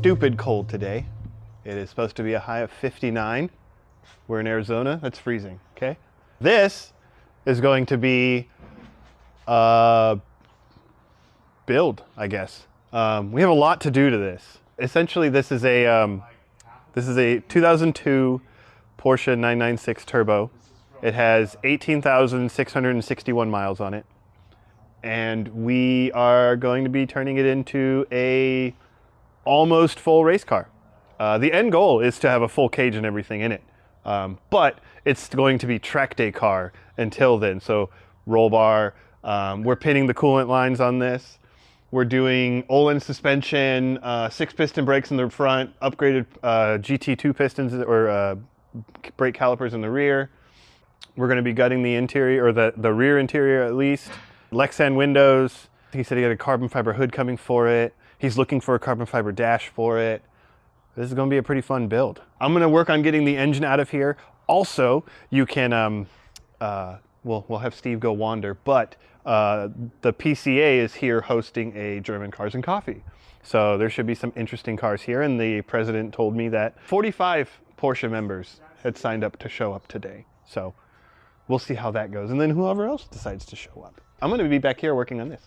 stupid cold today. It is supposed to be a high of 59. We're in Arizona, that's freezing, okay? This is going to be a build, I guess. We have a lot to do to this. Essentially, this is a 2002 Porsche 996 Turbo. It has 18,661 miles on it. And we are going to be turning it into a almost full race car. The end goal is to have a full cage and everything in it. But it's going to be track day car until then. So roll bar, we're pinning the coolant lines on this. We're doing Ohlins suspension, 6-piston brakes in the front, upgraded GT2 pistons or brake calipers in the rear. We're going to be gutting the interior, or the rear interior at least. Lexan windows. He said he had a carbon fiber hood coming for it. He's looking for a carbon fiber dash for it. This is going to be a pretty fun build. I'm going to work on getting the engine out of here. Also, you can, we'll have Steve go wander, but the PCA is here hosting a German Cars and Coffee. So there should be some interesting cars here, and the president told me that 45 Porsche members had signed up to show up today. So we'll see how that goes, and then whoever else decides to show up. I'm going to be back here working on this.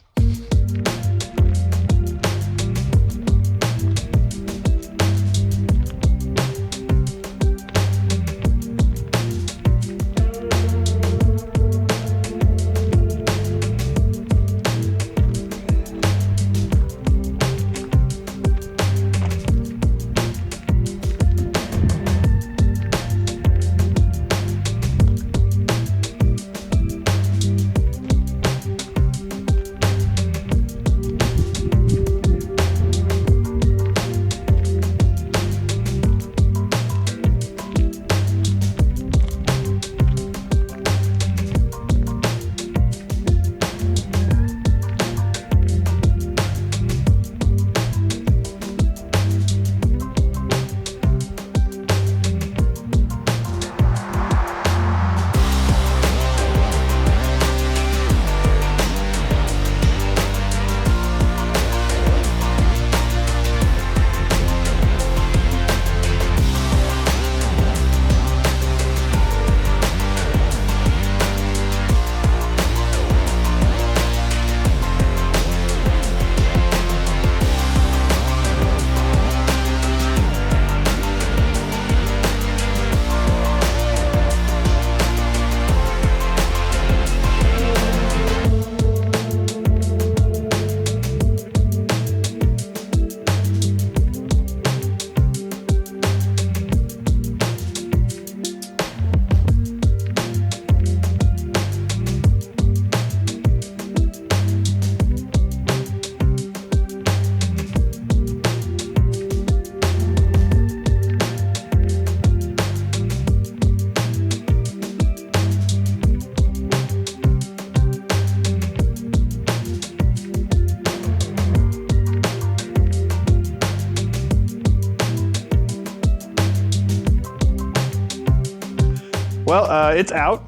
Well, it's out.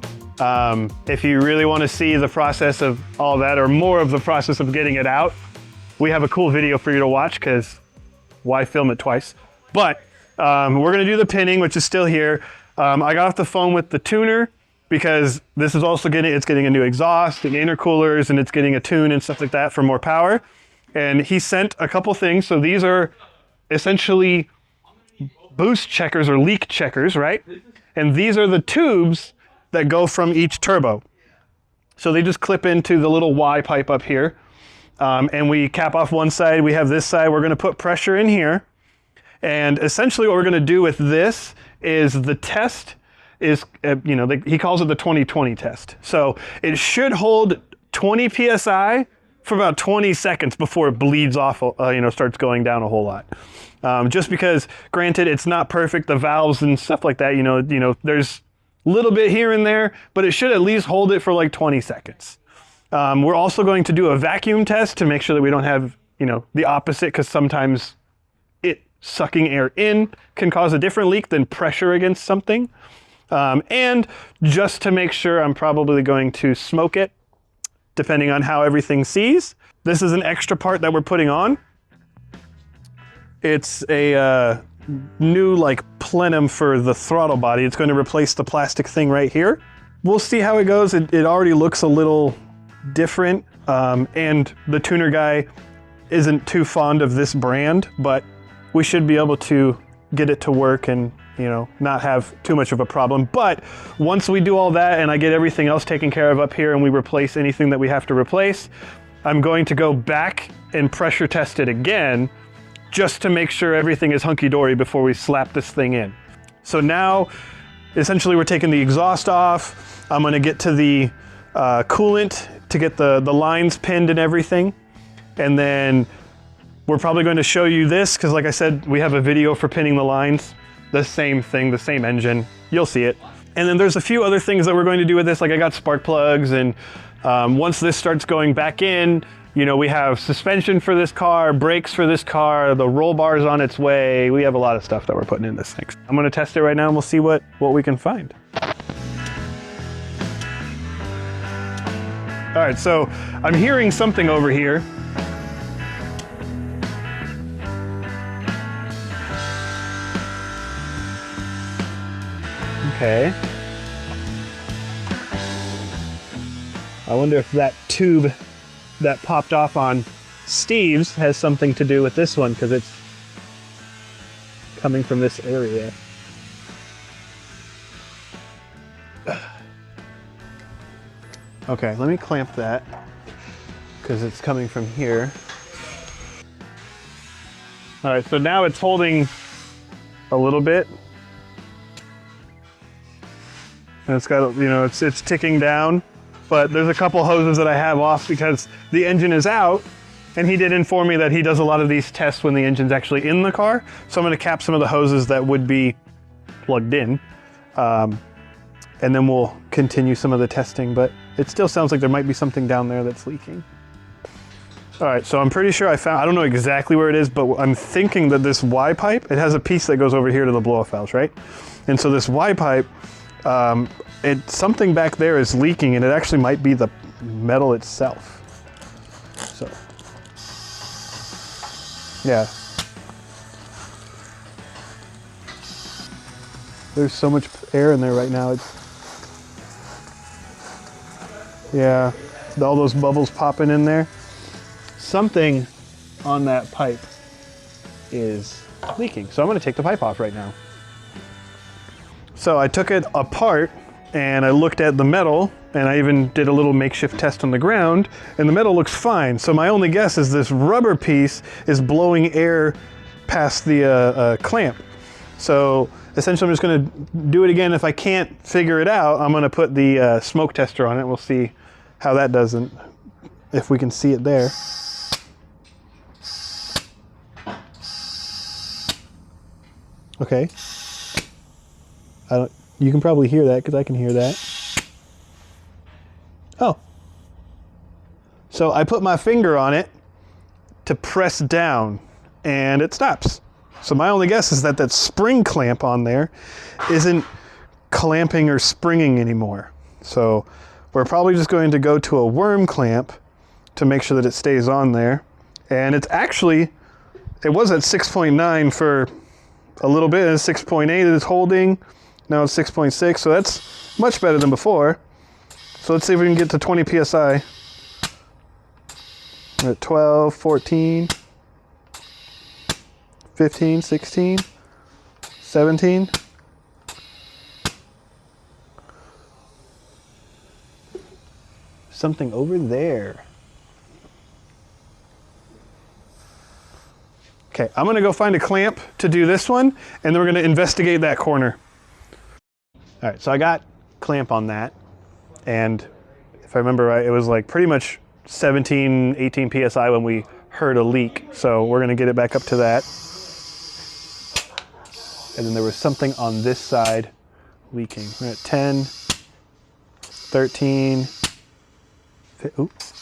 If you really want to see the process of all that, or more of the process of getting it out, we have a cool video for you to watch, because why film it twice? But we're going to do the pinning, which is still here. I got off the phone with the tuner, because this is also getting a new exhaust and intercoolers, and it's getting a tune and stuff like that for more power. And he sent a couple things. So these are essentially boost checkers or leak checkers, right? And these are the tubes that go from each turbo. So they just clip into the little Y pipe up here. And we cap off one side, we have this side, we're gonna put pressure in here. And essentially what we're gonna do with this is the test is, he calls it the 2020 test. So it should hold 20 PSI for about 20 seconds before it bleeds off, starts going down a whole lot. Just because, granted, it's not perfect, the valves and stuff like that, there's a little bit here and there, but it should at least hold it for like 20 seconds. We're also going to do a vacuum test to make sure that we don't have, the opposite, because sometimes it sucking air in can cause a different leak than pressure against something. And just to make sure, I'm probably going to smoke it, depending on how everything sees. This is an extra part that we're putting on. It's a new like plenum for the throttle body. It's going to replace the plastic thing right here. We'll see how it goes. It already looks a little different, and the tuner guy isn't too fond of this brand, but we should be able to get it to work and, you know, not have too much of a problem. But once we do all that and I get everything else taken care of up here and we replace anything that we have to replace, I'm going to go back and pressure test it again just to make sure everything is hunky-dory before we slap this thing in. So now, essentially we're taking the exhaust off. I'm gonna get to the coolant to get the lines pinned and everything. And then we're probably going to show you this, because like I said, we have a video for pinning the lines. The same thing, the same engine, you'll see it. And then there's a few other things that we're going to do with this, like I got spark plugs, and once this starts going back in, you know, we have suspension for this car, brakes for this car, the roll bar's on its way. We have a lot of stuff that we're putting in this thing. I'm gonna test it right now and we'll see what we can find. All right, so I'm hearing something over here. Okay. I wonder if that tube that popped off on Steve's has something to do with this one, because it's coming from this area. Okay, let me clamp that because it's coming from here. All right, so now it's holding a little bit. And it's got, you know, it's ticking down, but there's a couple hoses that I have off because the engine is out, and he did inform me that he does a lot of these tests when the engine's actually in the car. So I'm gonna cap some of the hoses that would be plugged in, and then we'll continue some of the testing, but it still sounds like there might be something down there that's leaking. All right, so I'm pretty sure I don't know exactly where it is, but I'm thinking that this Y pipe, it has a piece that goes over here to the blow-off valves, right? And so this Y pipe, something back there is leaking, and it actually might be the metal itself. So, yeah. There's so much air in there right now. Yeah, all those bubbles popping in there. Something on that pipe is leaking. So I'm gonna take the pipe off right now. So I took it apart and I looked at the metal, and I even did a little makeshift test on the ground, and the metal looks fine. So my only guess is this rubber piece is blowing air past the clamp. So essentially I'm just gonna do it again. If I can't figure it out, I'm gonna put the smoke tester on it. We'll see how that does, and if we can see it there. Okay. You can probably hear that because I can hear that. Oh. So I put my finger on it to press down and it stops. So my only guess is that that spring clamp on there isn't clamping or springing anymore. So we're probably just going to go to a worm clamp to make sure that it stays on there. And it's actually, it was at 6.9 for a little bit, and it's 6.8 it's holding. Now it's 6.6, so that's much better than before. So let's see if we can get to 20 PSI. We're at 12, 14, 15, 16, 17. Something over there. Okay, I'm gonna go find a clamp to do this one, and then we're gonna investigate that corner. All right, so I got clamp on that, and if I remember right, it was like pretty much 17, 18 PSI when we heard a leak. So we're gonna get it back up to that. And then there was something on this side leaking. We're at 10, 13, oops.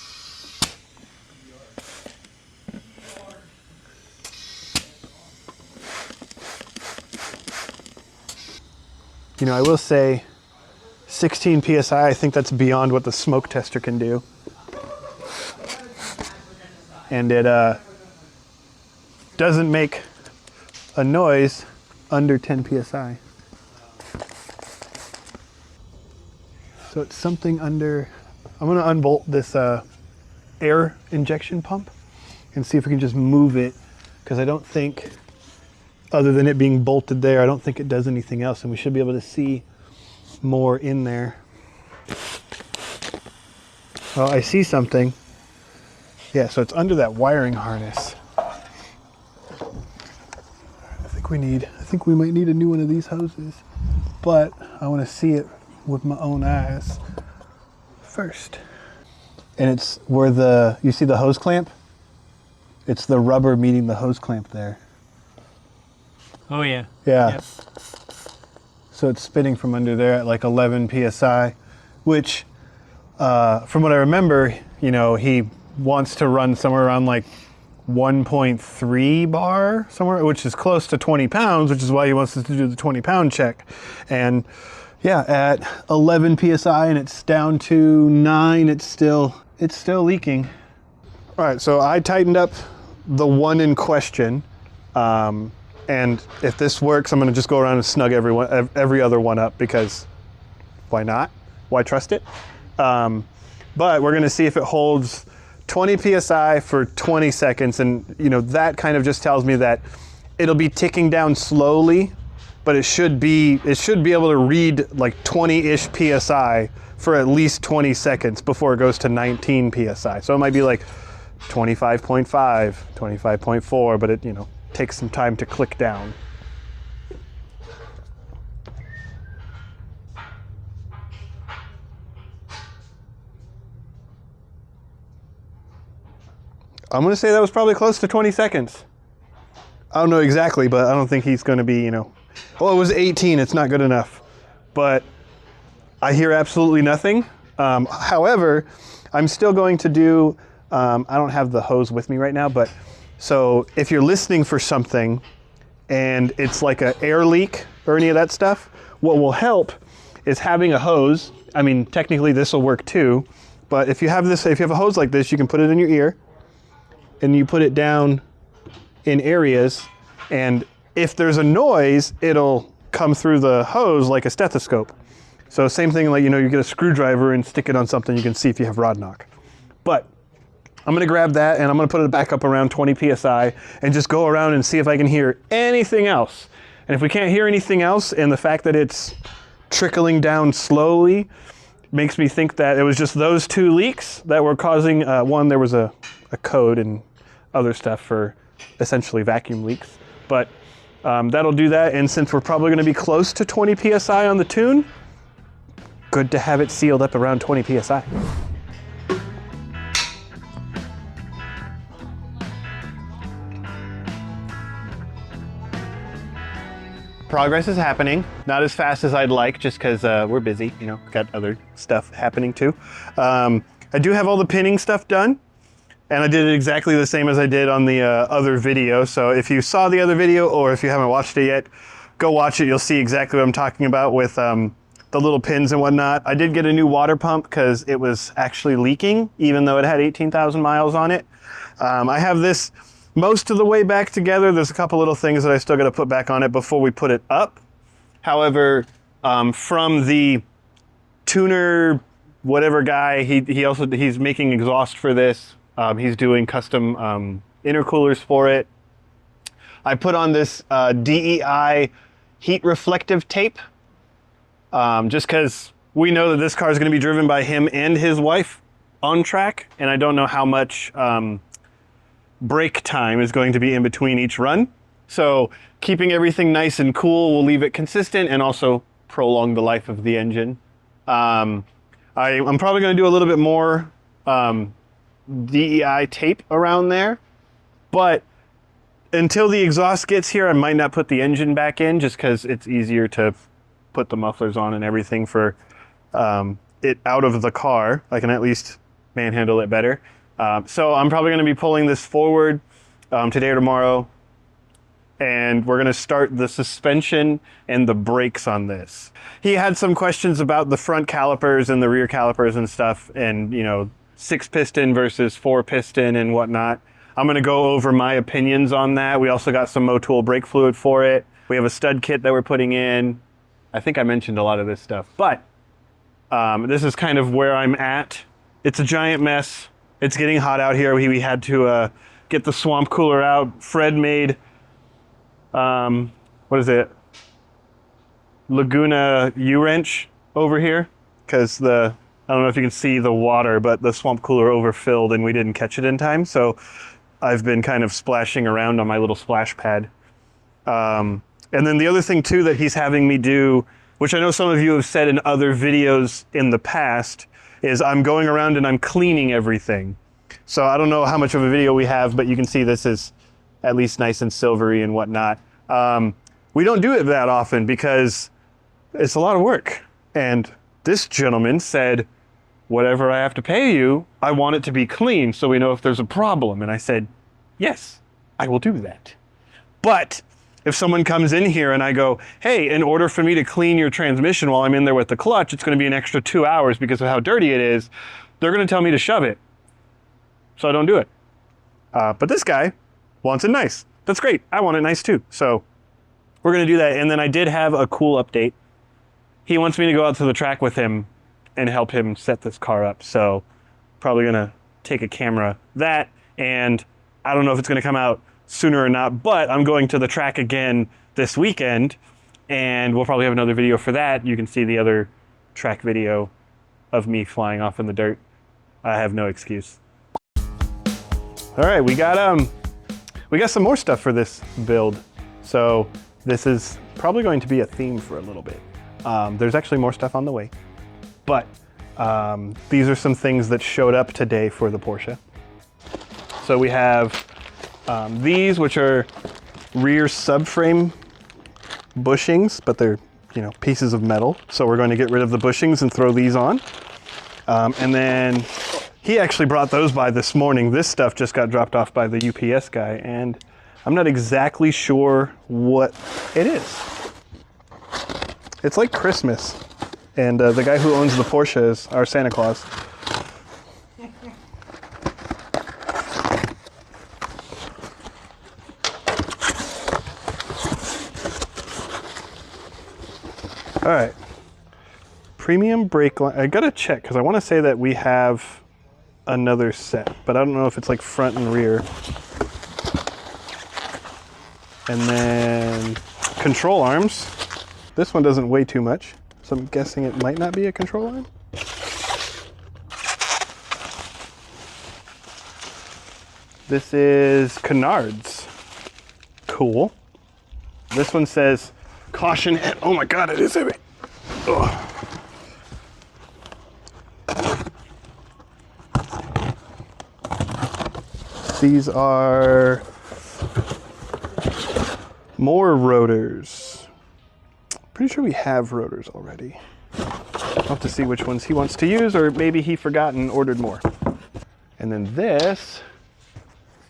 You know, I will say 16 PSI, I think that's beyond what the smoke tester can do. And it doesn't make a noise under 10 PSI. So it's something under, I'm gonna unbolt this air injection pump and see if we can just move it, because I don't think, other than it being bolted there, I don't think it does anything else, and we should be able to see more in there. Oh, I see something. Yeah, so it's under that wiring harness. I think we might need a new one of these hoses, but I want to see it with my own eyes first. And it's where you see the hose clamp? It's the rubber meeting the hose clamp there. Oh yeah. Yeah. Yep. So it's spinning from under there at like 11 PSI, which from what I remember, you know, he wants to run somewhere around like 1.3 bar somewhere, which is close to 20 pounds, which is why he wants us to do the 20-pound check. And yeah, at 11 PSI and it's down to 9, it's still leaking. All right, so I tightened up the one in question. And if this works, I'm gonna just go around and snug every other one up, because why not? Why trust it? But we're gonna see if it holds 20 PSI for 20 seconds. And you know, that kind of just tells me that it'll be ticking down slowly, but it should be able to read like 20-ish PSI for at least 20 seconds before it goes to 19 PSI. So it might be like 25.5, 25.4, but it, you know, takes some time to click down. I'm gonna say that was probably close to 20 seconds. I don't know exactly, but I don't think he's gonna be, you know, well, it was 18, it's not good enough. But I hear absolutely nothing. However, I'm still going to do, I don't have the hose with me right now, but so if you're listening for something and it's like an air leak or any of that stuff, what will help is having a hose. I mean, technically this will work too, but if you have a hose like this, you can put it in your ear and you put it down in areas, and if there's a noise, it'll come through the hose like a stethoscope. So same thing, like, you know, you get a screwdriver and stick it on something, you can see if you have rod knock. But I'm gonna grab that and I'm gonna put it back up around 20 PSI and just go around and see if I can hear anything else. And if we can't hear anything else, and the fact that it's trickling down slowly makes me think that it was just those two leaks that were causing, one, there was a code and other stuff for essentially vacuum leaks. But that'll do that, and since we're probably gonna be close to 20 PSI on the tune, good to have it sealed up around 20 PSI. Progress is happening, not as fast as I'd like, just because we're busy, you know, got other stuff happening too. I do have all the pinning stuff done, and I did it exactly the same as I did on the other video. So if you saw the other video, or if you haven't watched it yet, go watch it. You'll see exactly what I'm talking about with the little pins and whatnot. I did get a new water pump because it was actually leaking, even though it had 18,000 miles on it. I have this most of the way back together. There's a couple little things that I still got to put back on it before we put it up. However, from the tuner, whatever guy, he's making exhaust for this. He's doing custom intercoolers for it. I put on this DEI heat reflective tape, just because we know that this car is going to be driven by him and his wife on track, and I don't know how much brake time is going to be in between each run. So keeping everything nice and cool will leave it consistent and also prolong the life of the engine. I'm probably going to do a little bit more DEI tape around there, but until the exhaust gets here, I might not put the engine back in, just because it's easier to put the mufflers on and everything for it out of the car. I can at least manhandle it better. So I'm probably going to be pulling this forward today or tomorrow, and we're going to start the suspension and the brakes on this. He had some questions about the front calipers and the rear calipers and stuff, and, you know, 6-piston versus 4-piston and whatnot. I'm gonna go over my opinions on that. We also got some Motul brake fluid for it. We have a stud kit that we're putting in. I think I mentioned a lot of this stuff, but this is kind of where I'm at. It's a giant mess. It's getting hot out here. We had to get the swamp cooler out. Fred made, what is it? Laguna U-wrench over here, because I don't know if you can see the water, but the swamp cooler overfilled and we didn't catch it in time. So I've been kind of splashing around on my little splash pad. And then the other thing too that he's having me do, which I know some of you have said in other videos in the past, is I'm going around and I'm cleaning everything. So I don't know how much of a video we have, but you can see this is at least nice and silvery and whatnot. We don't do it that often because it's a lot of work. And this gentleman said, whatever I have to pay you, I want it to be clean so we know if there's a problem. And I said, yes, I will do that. But if someone comes in here and I go, hey, in order for me to clean your transmission while I'm in there with the clutch, it's going to be an extra 2 hours because of how dirty it is, they're going to tell me to shove it. So I don't do it. But this guy wants it nice. That's great. I want it nice too. So we're going to do that. And then I did have a cool update. He wants me to go out to the track with him and help him set this car up. So probably going to take a camera that, and I don't know if it's going to come out sooner or not, but I'm going to the track again this weekend and we'll probably have another video for that. You can see the other track video of me flying off in the dirt. I have no excuse. All right, we got some more stuff for this build. So this is probably going to be a theme for a little bit. There's actually more stuff on the way, but these are some things that showed up today for the Porsche. So we have these, which are rear subframe bushings, but they're, pieces of metal. So we're going to get rid of the bushings and throw these on. And then he actually brought those by this morning. This stuff just got dropped off by the UPS guy, and I'm not exactly sure what it is. It's like Christmas, and the guy who owns the Porsche is our Santa Claus. All right, premium brake line. I gotta check because I want to say that we have another set, but I don't know if it's like front and rear. And then control arms. This one doesn't weigh too much, so I'm guessing it might not be a control arm. This is canards. Cool. This one says caution. Oh my God, it is heavy. Ugh. These are more rotors. Pretty sure we have rotors already. I'll have to see which ones he wants to use, or maybe he forgot and ordered more. And then this,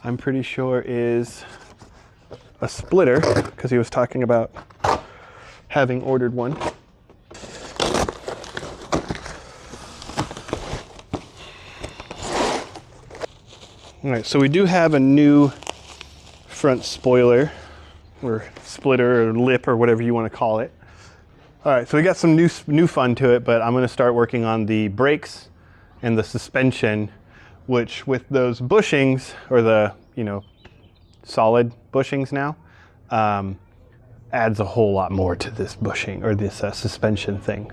I'm pretty sure is a splitter, because he was talking about having ordered one. All right, so we do have a new front spoiler, or splitter, or lip, or whatever you want to call it. All right, so we got some new fun to it, but I'm going to start working on the brakes and the suspension, which with those bushings, or the solid bushings now, adds a whole lot more to this bushing, or this suspension thing.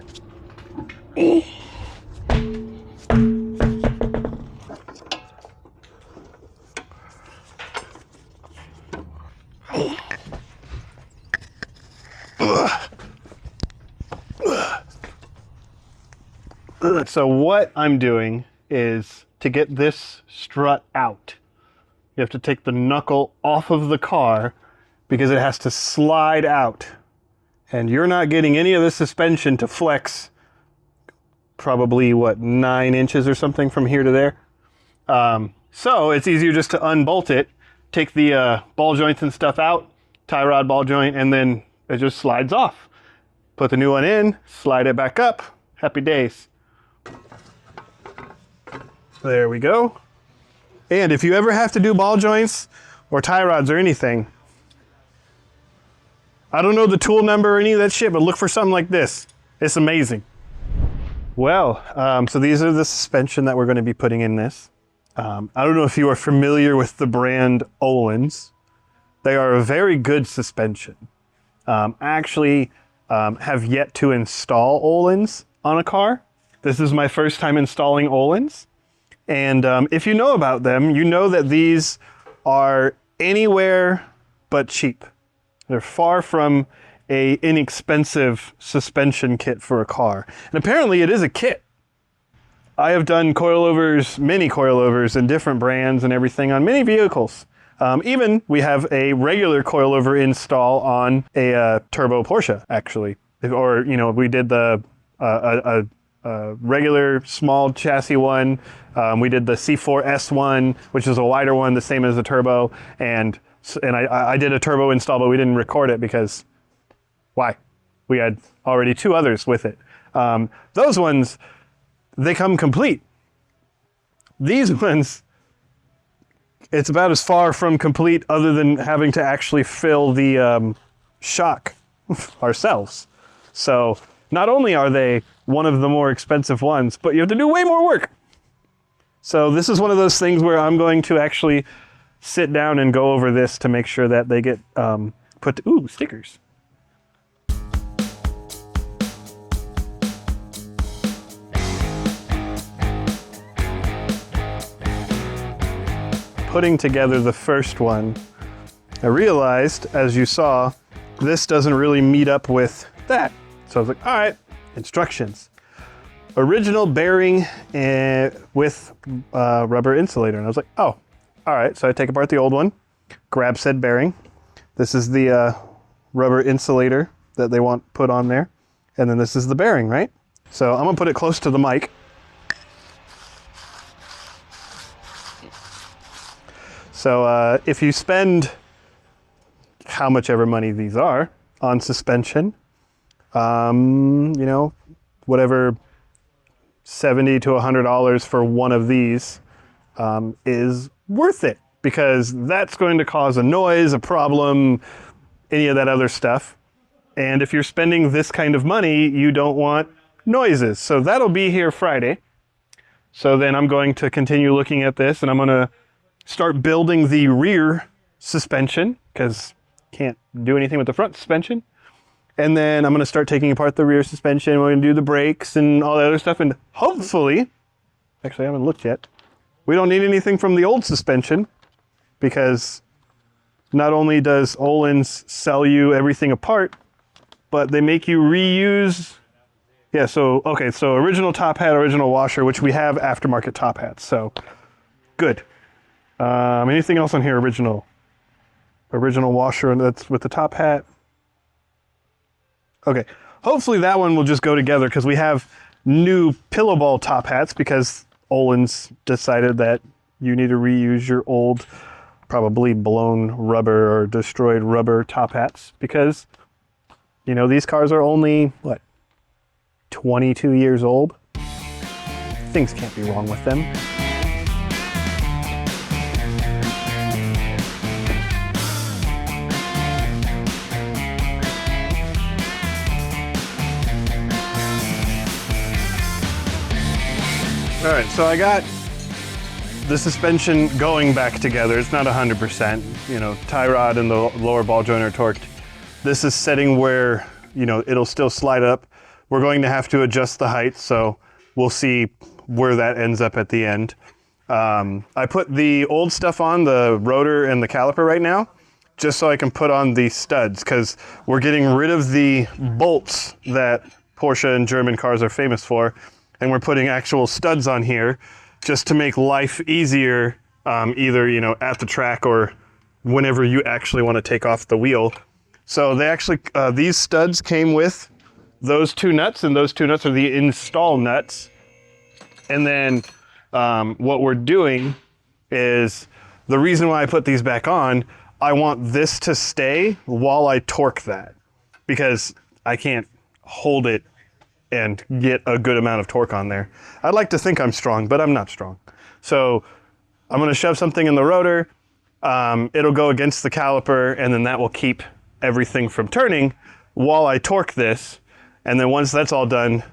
So what I'm doing is, to get this strut out, you have to take the knuckle off of the car because it has to slide out. And you're not getting any of the suspension to flex probably, 9 inches or something from here to there. So it's easier just to unbolt it, take the ball joints and stuff out, tie rod ball joint, and then it just slides off. Put the new one in, slide it back up, happy days. There we go. And if you ever have to do ball joints or tie rods or anything, I don't know the tool number or any of that shit, but look for something like this. It's amazing. Well, so these are the suspension that we're going to be putting in this. I don't know if you are familiar with the brand Ohlins. They are a very good suspension. I actually have yet to install Ohlins on a car. This is my first time installing Ohlins. And if you know about them, you know that these are anywhere but cheap. They're far from a inexpensive suspension kit for a car. And apparently it is a kit. I have done coilovers, many coilovers in different brands and everything on many vehicles. Even we have a regular coilover install on a turbo Porsche, actually. Or, you know, we did the regular small chassis one. We did the C4S one, which is a wider one, the same as the turbo. And I did a turbo install, but we didn't record it because why? We had already 2 others with it. Those ones, they come complete. These ones, it's about as far from complete other than having to actually fill the shock ourselves. So not only are they one of the more expensive ones, but you have to do way more work. So this is one of those things where I'm going to actually sit down and go over this to make sure that they get put to, ooh, stickers. Putting together the first one, I realized, as you saw, this doesn't really meet up with that. So I was like, all right, instructions. Original bearing with rubber insulator. And I was like, oh, all right. So I take apart the old one, grab said bearing. This is the rubber insulator that they want put on there. And then this is the bearing, right? So I'm gonna put it close to the mic. So if you spend how much ever money these are on suspension, you know, whatever $70 to $100 for one of these is worth it, because that's going to cause a noise, a problem, any of that other stuff. And if you're spending this kind of money, you don't want noises. So that'll be here Friday. So then I'm going to continue looking at this, and I'm going to start building the rear suspension, because can't do anything with the front suspension. And then I'm going to start taking apart the rear suspension. We're going to do the brakes and all that other stuff. And hopefully, actually I haven't looked yet, we don't need anything from the old suspension, because not only does Ohlins sell you everything apart, but they make you reuse. Yeah, so, okay, so original top hat, original washer, which we have aftermarket top hats, so good. Anything else on here? Original washer, and that's with the top hat. Okay, hopefully that one will just go together, because we have new pillow ball top hats, because Ohlins decided that you need to reuse your old, probably blown rubber or destroyed rubber top hats, because, you know, these cars are only, what, 22 years old? Things can't be wrong with them. All right, so I got the suspension going back together. It's not 100%, you know, tie rod and the lower ball joint are torqued. This is setting where, you know, it'll still slide up. We're going to have to adjust the height, so we'll see where that ends up at the end. I put the old stuff on, the rotor and the caliper right now, just so I can put on the studs, because we're getting rid of the bolts that Porsche and German cars are famous for. And we're putting actual studs on here just to make life easier, either, you know, at the track or whenever you actually want to take off the wheel. So they actually, these studs came with those 2 nuts, and those 2 nuts are the install nuts. And then what we're doing is, the reason why I put these back on, I want this to stay while I torque that, because I can't hold it and get a good amount of torque on there. I'd like to think I'm strong, but I'm not strong. So I'm gonna shove something in the rotor, it'll go against the caliper, and then that will keep everything from turning while I torque this. And then once that's all done,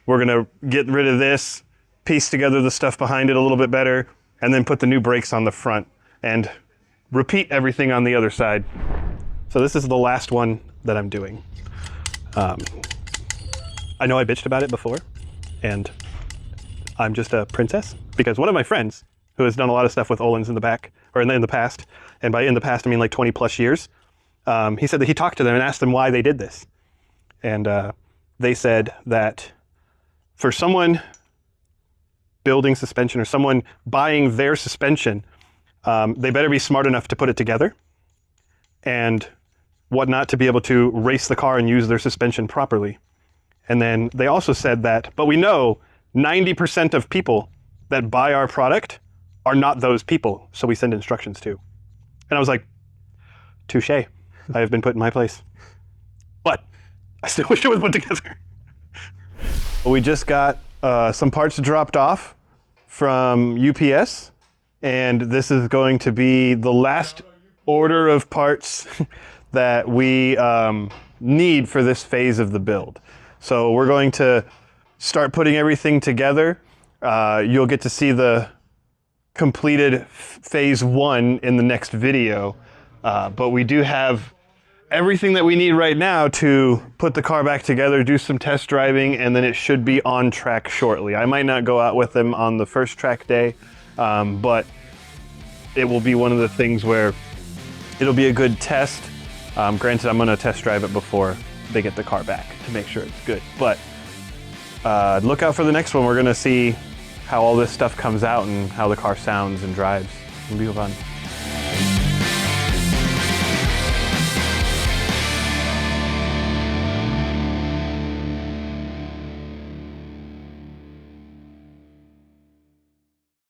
we're gonna get rid of this, piece together the stuff behind it a little bit better, and then put the new brakes on the front and repeat everything on the other side. So this is the last one that I'm doing. I know I bitched about it before, and I'm just a princess, because one of my friends who has done a lot of stuff with Ohlins in the back, or in the past, and by in the past I mean like 20 plus years, he said that he talked to them and asked them why they did this. And they said that for someone building suspension or someone buying their suspension, they better be smart enough to put it together and whatnot to be able to race the car and use their suspension properly. And then they also said that, but we know 90% of people that buy our product are not those people, so we send instructions to. And I was like, touche, I have been put in my place. But I still wish it was put together. We just got some parts dropped off from UPS, and this is going to be the last order of parts that we need for this phase of the build. So we're going to start putting everything together. You'll get to see the completed phase 1 in the next video, but we do have everything that we need right now to put the car back together, do some test driving, and then it should be on track shortly. I might not go out with them on the first track day, but it will be one of the things where it'll be a good test. Granted, I'm going to test drive it before they get the car back to make sure it's good. But look out for the next one. We're going to see how all this stuff comes out and how the car sounds and drives. It'll be fun.